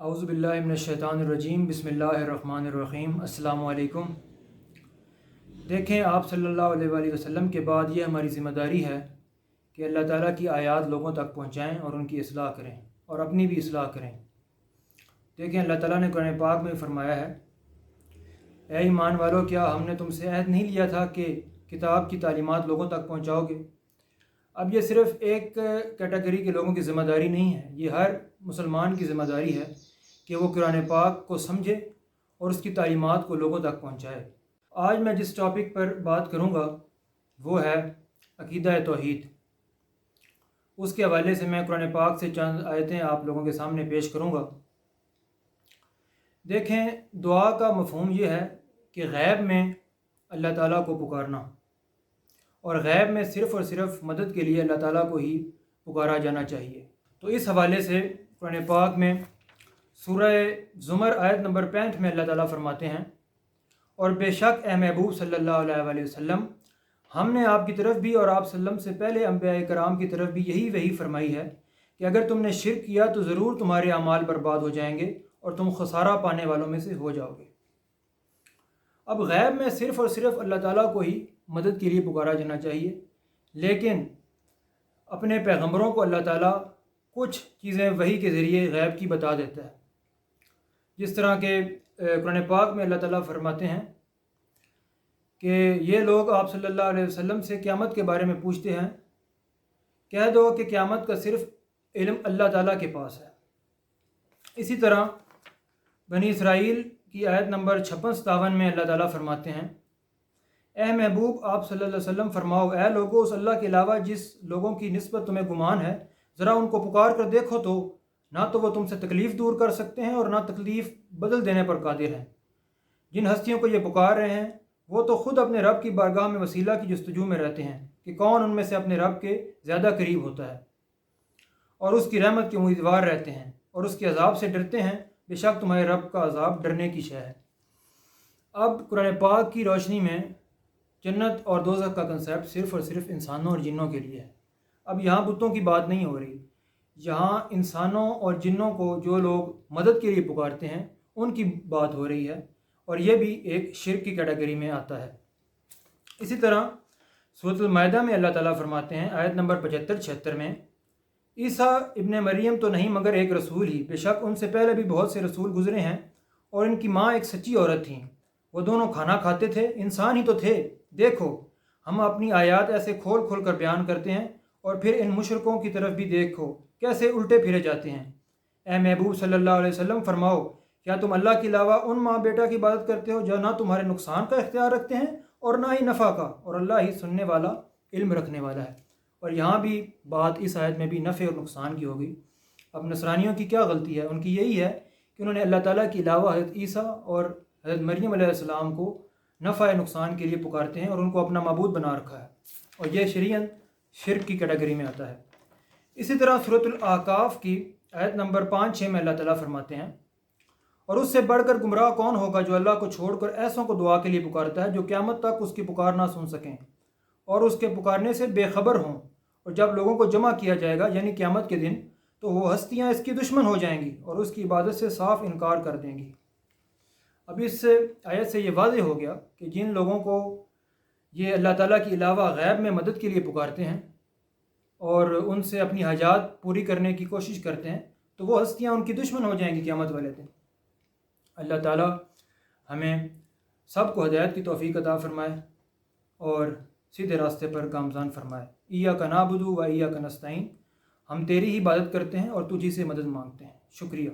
اعوذ باللہ من الشیطان الرجیم بسم اللہ الرحمن الرحیم۔ السلام علیکم۔ دیکھیں، آپ صلی اللہ علیہ وآلہ وسلم کے بعد یہ ہماری ذمہ داری ہے کہ اللہ تعالیٰ کی آیات لوگوں تک پہنچائیں اور ان کی اصلاح کریں اور اپنی بھی اصلاح کریں۔ دیکھیں، اللہ تعالیٰ نے قرآن پاک میں فرمایا ہے، اے ایمان والو، کیا ہم نے تم سے عہد نہیں لیا تھا کہ کتاب کی تعلیمات لوگوں تک پہنچاؤ گے؟ اب یہ صرف ایک کیٹیگری کے لوگوں کی ذمہ داری نہیں ہے، یہ ہر مسلمان کی ذمہ داری ہے کہ وہ قرآن پاک کو سمجھے اور اس کی تعلیمات کو لوگوں تک پہنچائے۔ آج میں جس ٹاپک پر بات کروں گا وہ ہے عقیدہ توحید۔ اس کے حوالے سے میں قرآن پاک سے چند آیتیں آپ لوگوں کے سامنے پیش کروں گا۔ دیکھیں، دعا کا مفہوم یہ ہے کہ غیب میں اللہ تعالیٰ کو پکارنا، اور غیب میں صرف اور صرف مدد کے لیے اللہ تعالیٰ کو ہی پکارا جانا چاہیے۔ تو اس حوالے سے قرآن پاک میں سورہ زمر آیت نمبر 65 میں اللہ تعالیٰ فرماتے ہیں، اور بے شک اے محبوب صلی اللہ علیہ وآلہ وسلم، ہم نے آپ کی طرف بھی اور آپ صلی اللہ علیہ وسلم سے پہلے انبیاء کرام کی طرف بھی یہی وحی فرمائی ہے کہ اگر تم نے شرک کیا تو ضرور تمہارے اعمال برباد ہو جائیں گے اور تم خسارہ پانے والوں میں سے ہو جاؤ گے۔ اب غیب میں صرف اور صرف اللہ تعالیٰ کو ہی مدد کے لیے پکارا جانا چاہیے، لیکن اپنے پیغمبروں کو اللہ تعالیٰ کچھ چیزیں وحی کے ذریعے غیب کی بتا دیتا ہے، جس طرح کہ قرآن پاک میں اللہ تعالیٰ فرماتے ہیں کہ یہ لوگ آپ صلی اللہ علیہ وسلم سے قیامت کے بارے میں پوچھتے ہیں، کہہ دو کہ قیامت کا صرف علم اللہ تعالیٰ کے پاس ہے۔ اسی طرح بنی اسرائیل کی آیت نمبر 56-57 میں اللہ تعالیٰ فرماتے ہیں، اے محبوب آپ صلی اللہ علیہ وسلم فرماؤ، اے لوگوں، اس اللہ کے علاوہ جس لوگوں کی نسبت تمہیں گمان ہے، ذرا ان کو پکار کر دیکھو تو نہ تو وہ تم سے تکلیف دور کر سکتے ہیں اور نہ تکلیف بدل دینے پر قادر ہیں۔ جن ہستیوں کو یہ پکار رہے ہیں وہ تو خود اپنے رب کی بارگاہ میں وسیلہ کی جستجو میں رہتے ہیں کہ کون ان میں سے اپنے رب کے زیادہ قریب ہوتا ہے، اور اس کی رحمت کے امیدوار رہتے ہیں اور اس کے عذاب سے ڈرتے ہیں، بے شک تمہارے رب کا عذاب ڈرنے کی شے ہے۔ اب قرآن پاک کی روشنی میں جنت اور دوزخ کا کنسیپٹ صرف اور صرف انسانوں اور جنوں کے لیے ہے۔ اب یہاں بتوں کی بات نہیں ہو رہی، یہاں انسانوں اور جنوں کو جو لوگ مدد کے لیے پکارتے ہیں ان کی بات ہو رہی ہے، اور یہ بھی ایک شرک کی کیٹیگری میں آتا ہے۔ اسی طرح سورۃ المائدہ میں اللہ تعالیٰ فرماتے ہیں آیت نمبر 75-76 میں، عیسیٰ ابن مریم تو نہیں مگر ایک رسول ہی، بے شک ان سے پہلے بھی بہت سے رسول گزرے ہیں اور ان کی ماں ایک سچی عورت تھیں، وہ دونوں کھانا کھاتے تھے، انسان ہی تو تھے۔ دیکھو، ہم اپنی آیات ایسے کھول کھول کر بیان کرتے ہیں اور پھر ان مشرکوں کی طرف بھی دیکھو کیسے الٹے پھرے جاتے ہیں۔ اے محبوب صلی اللہ علیہ وسلم فرماؤ، کیا تم اللہ کے علاوہ ان ماں بیٹا کی عبادت کرتے ہو جو نہ تمہارے نقصان کا اختیار رکھتے ہیں اور نہ ہی نفع کا، اور اللہ ہی سننے والا علم رکھنے والا ہے۔ اور یہاں بھی بات اس آیت میں بھی نفع اور نقصان کی ہوگی۔ اب نصرانیوں کی کیا غلطی ہے؟ ان کی یہی ہے کہ انہوں نے اللہ تعالیٰ کے علاوہ حضرت عیسیٰ اور حضرت مریم علیہ السلام کو نفع نقصان کے لیے پکارتے ہیں اور ان کو اپنا معبود بنا رکھا ہے، اور یہ شریعت شرک کی کیٹیگری میں آتا ہے۔ اسی طرح سورۃ الاعقاف کی آیت نمبر 5-6 میں اللہ تعالیٰ فرماتے ہیں، اور اس سے بڑھ کر گمراہ کون ہوگا جو اللہ کو چھوڑ کر ایسوں کو دعا کے لیے پکارتا ہے جو قیامت تک اس کی پکار نہ سن سکیں اور اس کے پکارنے سے بے خبر ہوں، اور جب لوگوں کو جمع کیا جائے گا یعنی قیامت کے دن تو وہ ہستیاں اس کی دشمن ہو جائیں گی اور اس کی عبادت سے صاف انکار کر دیں گی۔ اب اس آیت سے یہ واضح ہو گیا کہ جن لوگوں کو یہ اللہ تعالیٰ کے علاوہ غیب میں مدد کے لیے پکارتے ہیں اور ان سے اپنی حاجات پوری کرنے کی کوشش کرتے ہیں تو وہ ہستیاں ان کی دشمن ہو جائیں گی قیامت والے دن۔ اللہ تعالیٰ ہمیں سب کو ہدایت کی توفیق عطا فرمائے اور سیدھے راستے پر گامزن فرمائے۔ ایاک نعبد و ایاک نستعین، ہم تیری ہی عبادت کرتے ہیں اور تجھی سے مدد مانگتے ہیں۔ شکریہ۔